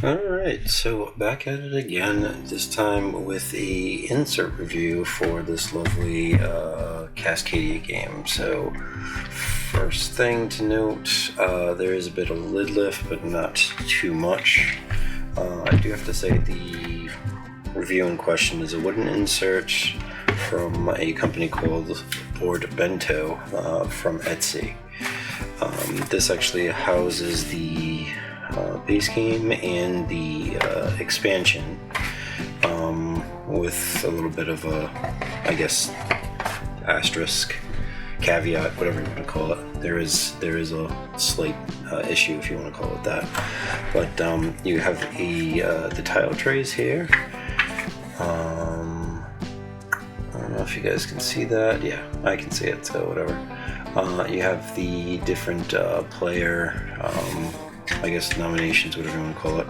Alright, so back at it again, this time with a insert review for this lovely Cascadia game. So, first thing to note, there is a bit of lid lift, but not too much. I do have to say the review in question is a wooden insert from a company called BoardBento from Etsy. This actually houses the base game and the expansion, with a little bit of a, I guess, asterisk, caveat, whatever you want to call it. There is a slight issue, if you want to call it that. But you have the tile trays here. I don't know if you guys can see that. Yeah, I can see it, so whatever. You have the different player, I guess, nominations, whatever you want to call it.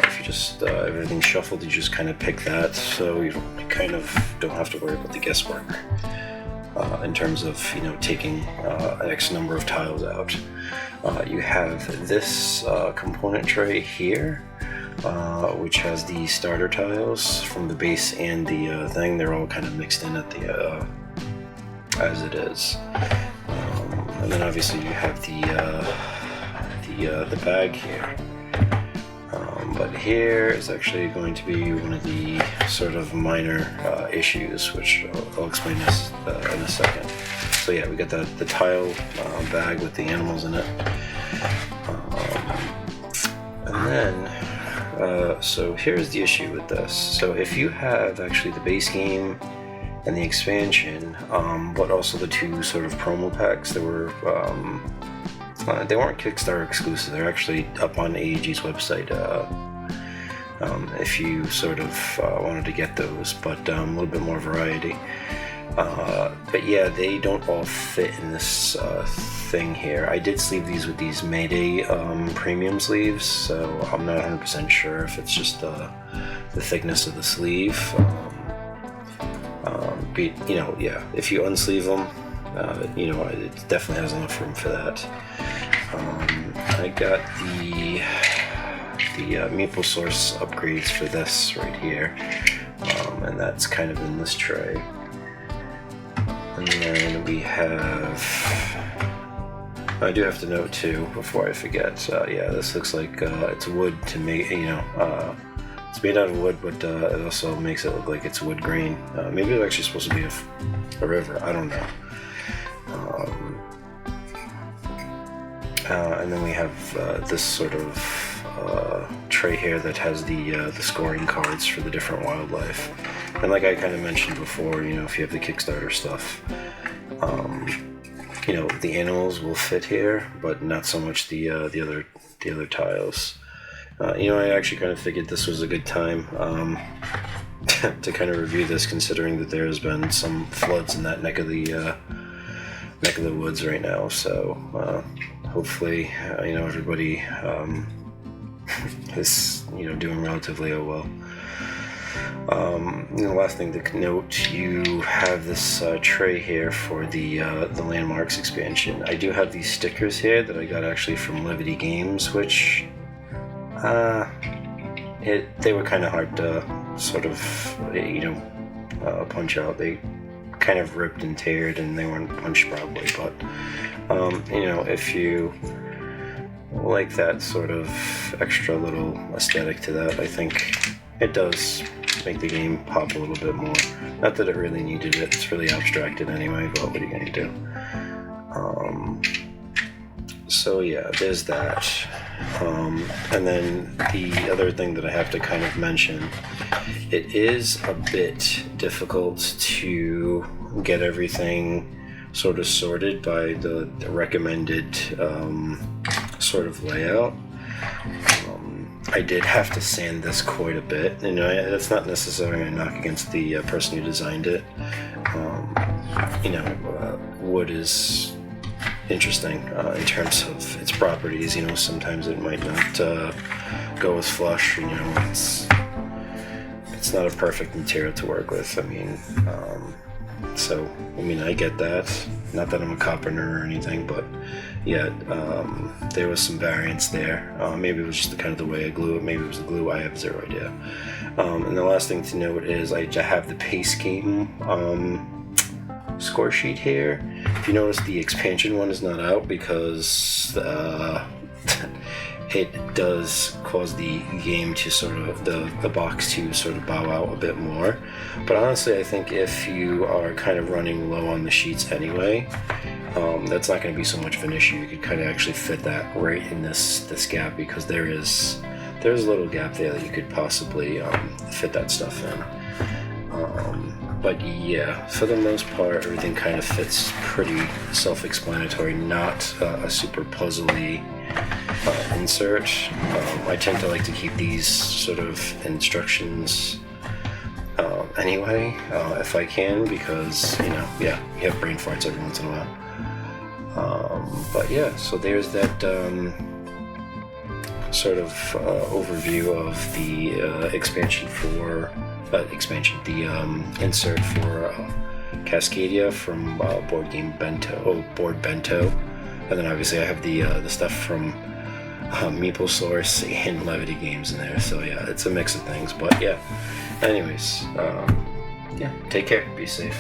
If you just, everything's shuffled, you just kind of pick that, so you kind of don't have to worry about the guesswork in terms of, taking an X number of tiles out. You have this component tray here, which has the starter tiles from the base and the thing. They're all kind of mixed in at the as it is. And then obviously you have the bag here. But here is actually going to be one of the sort of minor issues, which I'll explain this in a second. So yeah, we got the tile bag with the animals in it. And then, so here's the issue with this. So if you have actually the base game and the expansion, but also the two sort of promo packs that were, they weren't Kickstarter exclusive, they're actually up on AEG's website if you sort of wanted to get those, but a little bit more variety. But yeah, they don't all fit in this thing here. I did sleeve these with these Mayday premium sleeves, so I'm not 100% sure if it's just the thickness of the sleeve. But, yeah, if you unsleeve them, it definitely has enough room for that. I got the Meeple Source upgrades for this right here, and that's kind of in this tray. And then we have, I do have to note too, before I forget, yeah, this looks like it's wood to make, it's made out of wood, but it also makes it look like it's wood grain. Maybe it's actually supposed to be a river, I don't know. And then we have this sort of tray here that has the scoring cards for the different wildlife. And like I kind of mentioned before, if you have the Kickstarter stuff, the animals will fit here, but not so much the other tiles. I actually kind of figured this was a good time to kind of review this, considering that there has been some floods in that neck of the woods right now. So hopefully, everybody is doing relatively well. The last thing to note, you have this tray here for the Landmarks expansion. I do have these stickers here that I got actually from Levity Games, which they were kind of hard to sort of punch out. They kind of ripped and teared, and they weren't punched properly. But if you like that sort of extra little aesthetic to that, I think it does make the game pop a little bit more. Not that it really needed it, it's really abstracted anyway, but what are you going to do? So yeah, there's that. And then the other thing that I have to kind of mention, it is a bit difficult to get everything sort of sorted by the recommended sort of layout. I did have to sand this quite a bit, and that's not necessarily a knock against the person who designed it. Wood is interesting in terms of its properties. Sometimes it might not go as flush. It's not a perfect material to work with. I mean, So, I mean, I get that. Not that I'm a copper nerd or anything, but yeah, there was some variance there. Maybe it was just the way I glue it. Maybe it was the glue. I have zero idea. And the last thing to note is I have the pace game score sheet here. If you notice, the expansion one is not out because it does cause the game to sort of, the box to sort of bow out a bit more. But honestly, I think if you are kind of running low on the sheets anyway, that's not going to be so much of an issue. You could kind of actually fit that right in this gap, because there's a little gap there that you could possibly fit that stuff in. But yeah, for the most part, everything kind of fits pretty self-explanatory, not a super puzzly insert. I tend to like to keep these sort of instructions anyway, if I can, because, you have brain farts every once in a while. But yeah, so there's that sort of overview of the expansion for the insert for Cascadia from BoardBento, and then obviously I have the stuff from Meeple Source and Levity Games in there. So yeah, it's a mix of things. But yeah, anyways, take care, be safe.